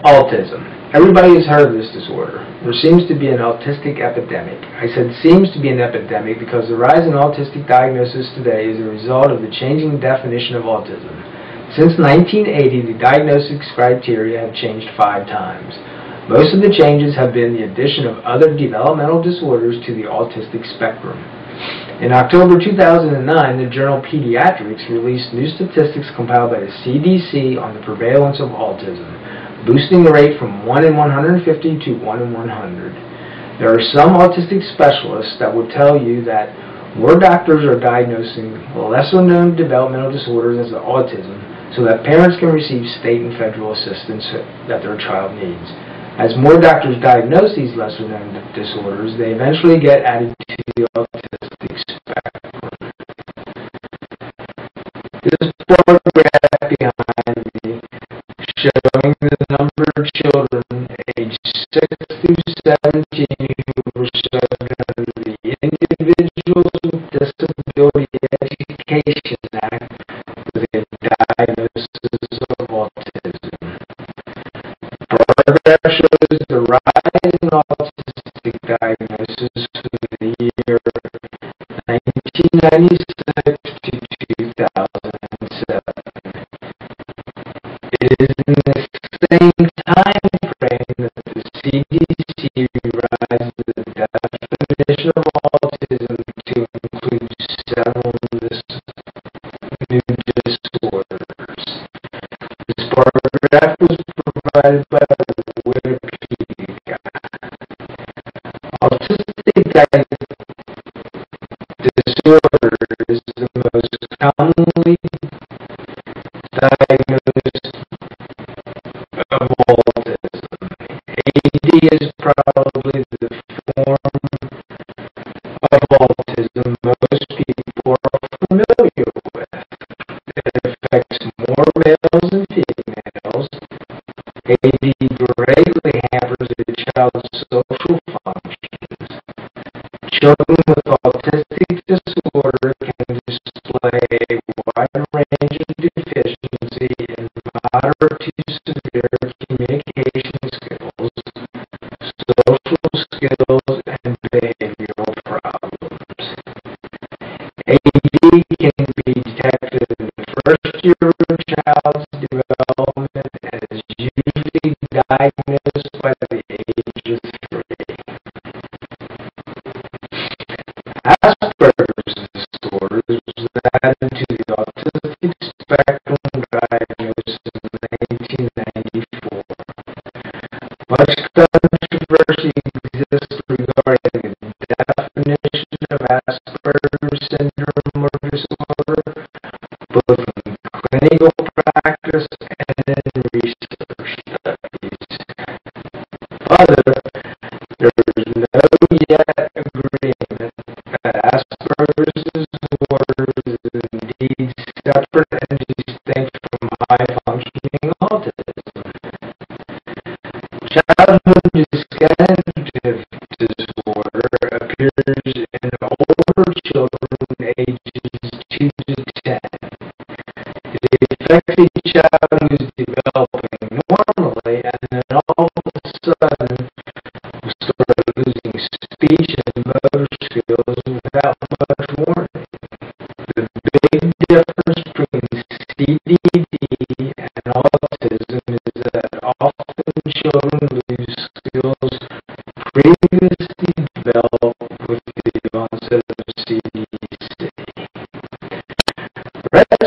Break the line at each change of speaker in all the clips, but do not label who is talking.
Autism. Everybody has heard of this disorder. There seems to be an autistic epidemic. I said seems to be an epidemic because the rise in autistic diagnosis today is a result of the changing definition of autism. Since 1980, the diagnosis criteria have changed 5 times. Most of the changes have been the addition of other developmental disorders to the autistic spectrum. In October 2009, the journal Pediatrics released new statistics compiled by the CDC on the prevalence of autism, boosting the rate from 1 in 150 to 1 in 100. There are some autistic specialists that will tell you that more doctors are diagnosing lesser-known developmental disorders as autism so that parents can receive state and federal assistance that their child needs. As more doctors diagnose these lesser-known disorders, they eventually get added to the autistic spectrum. This photograph behind me showing the number of children aged 6 through 17 who were served under the Individuals with Disability Education Act with a diagnosis of autism. The photograph shows the rise in autistic diagnosis for the year 1996 to 2007. It is in the same time frame that the CDC revised the definition of autism to include several new disorders. This photograph was provided by Wikipedia. Autistic disorder is the most commonly diagnosed of autism. AD is probably the form of autism most people are familiar with. It affects more males than females. AD greatly hampers a child's social functions. Children with autistic disorder can display a wide range of deficiency in moderate to severe communication skills, social skills, and behavioral problems. AD can be detected in the first year of a child's development and is usually diagnosed by the age of 3. Asperger's disorder was added to the autistic spectrum diagnosis in 1994. Much controversy exists regarding the definition of Asperger's syndrome or disorder, both in clinical practice and in research studies. Further, there is no yet agreement that Asperger's disorder is indeed separate and distinct from high-functioning autism. Childhood dyscognitive disorder appears in older children ages 2 to 10. It affects a child who is developing normally and then all of a sudden will start losing speech and motor skills without much warning. The big difference between CDD and autism is that often children lose skills previously developed with the onset of CDC. The rest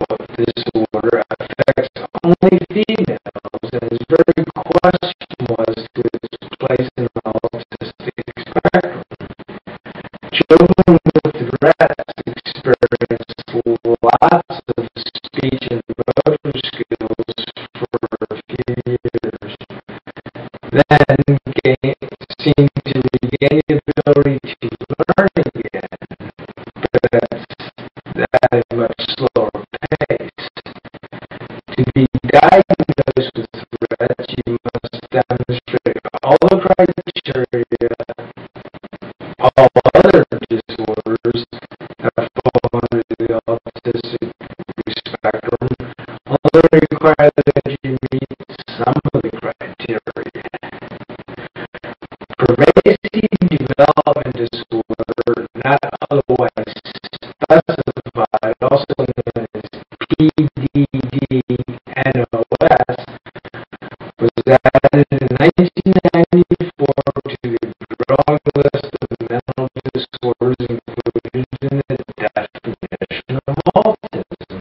of disorder affects only females and is very questionable as to its place in the autistic spectrum. Children with Rett experience lots of speech and motor skills for a few years, then seem to regain the ability to learn again, but that is much slower pace. To be diagnosed with Rett, you must demonstrate all the criteria all other disorders that fall under the autistic spectrum only require that you meet some of added in 1994 to the growing list of mental disorders included in the definition of autism.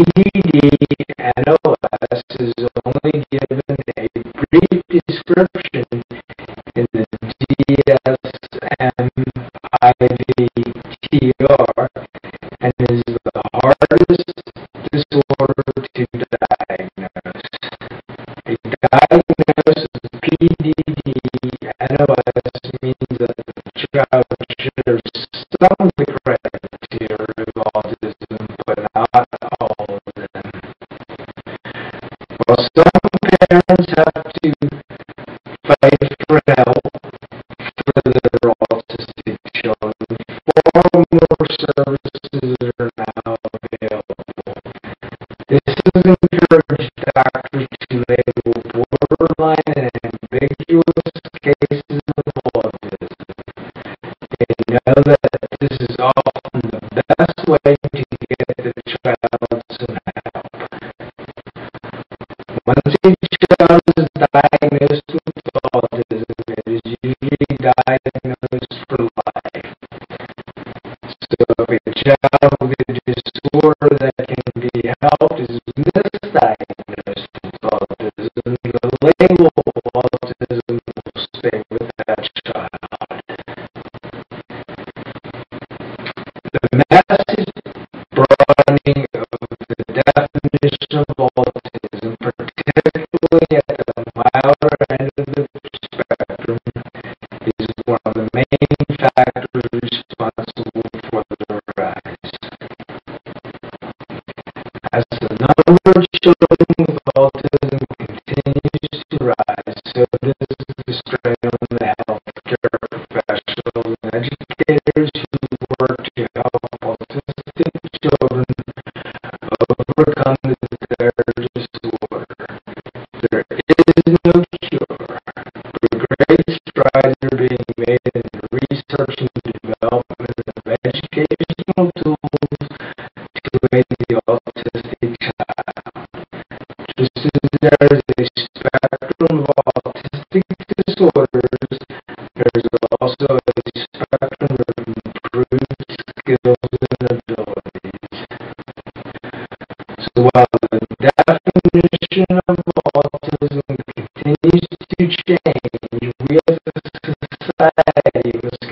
PDD-NOS is only given a brief description in the DSM-IV-TR and is the hardest disorder to diagnose. A diagnosis of PDD-NOS means that the child shares some of the criteria of autism, but not all of them. While some parents have to fight for help for their autistic children, far more services are now available. This has encouraged doctors to label borderline and ambiguous cases of autism. They know that this is often the best way to get the child some help. Once a child is diagnosed with autism, it is usually diagnosed for life. So if a child with a disorder that can be helped is misdiagnosed with autism, the label of autism will stay with that child. The massive broadening of the definition of autism, particularly at the milder end of the spectrum, is one of the main factors responsible for the rise. As the number of children with autism continues to rise, so does the strain on the healthcare professionals and educators who work to help autistic children overcome their disorder. There is no cure, but great strides are being made in the research and development of educational tools to aid the autistic child. Just as there is a spectrum of autistic disorders, there is also a spectrum of improved skills and abilities. So while the definition of autism continues to change, we as a society must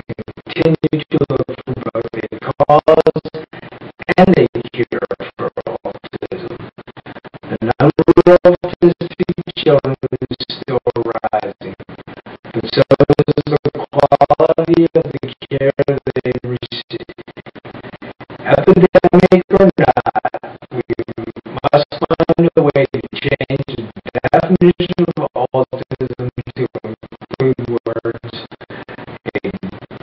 continue to look for both a cause and a cure for autism. The number of autistic children is still rising, but so is the quality of the care they receive. Epidemic or not, we must find a way to change the definition of autism to include words, a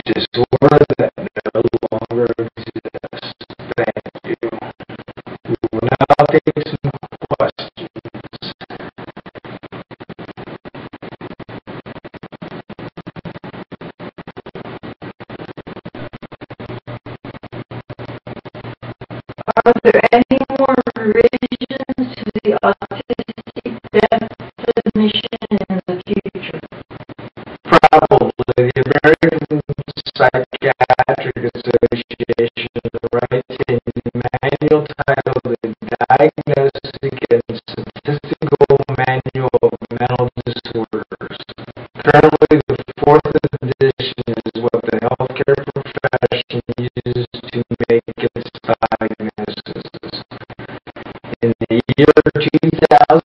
disorder that no longer exists. Thank you. We will now take some questions.
Are there any more revisions to the autistic definition in the future?
Probably. The American Psychiatric Association writes a manual titled The Diagnostic and Statistical Manual of Mental Disorders. Currently, the fourth edition is what the healthcare profession uses to make its diagnosis. In the year 2012,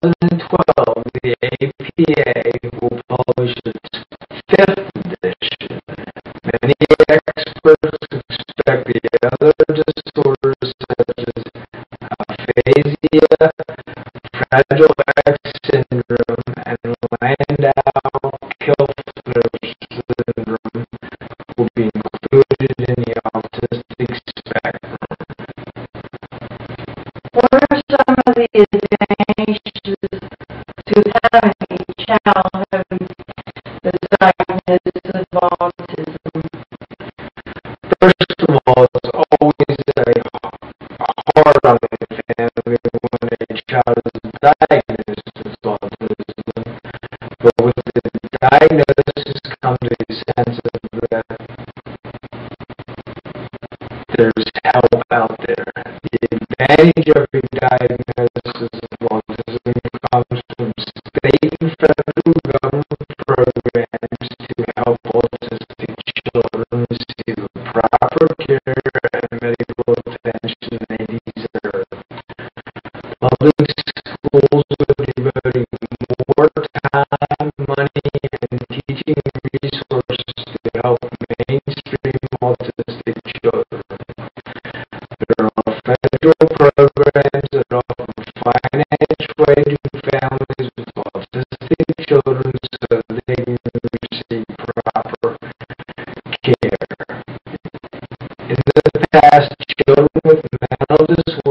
the APA will publish its fifth edition. Many experts expect the other disorders such as aphasia, Fragile X syndrome, and Landau-Kleffner syndrome will be included in the autistic spectrum.
What are some of the advantages to having a child having the diagnosis of autism?
First of all, it's always hard on the family when a child is diagnosed with autism. But with the diagnosis comes a sense of that there's help out there. The advantage of your diagnosis of autism comes from state and federal government programs to help autistic children receive the proper care and medical attention they deserve. Public schools are devoting more time, money, and teaching resources to help mainstream autistic children. There are federal programs that offer financial aid to families with autistic children so that they can receive proper care. In the past, children with mental disorders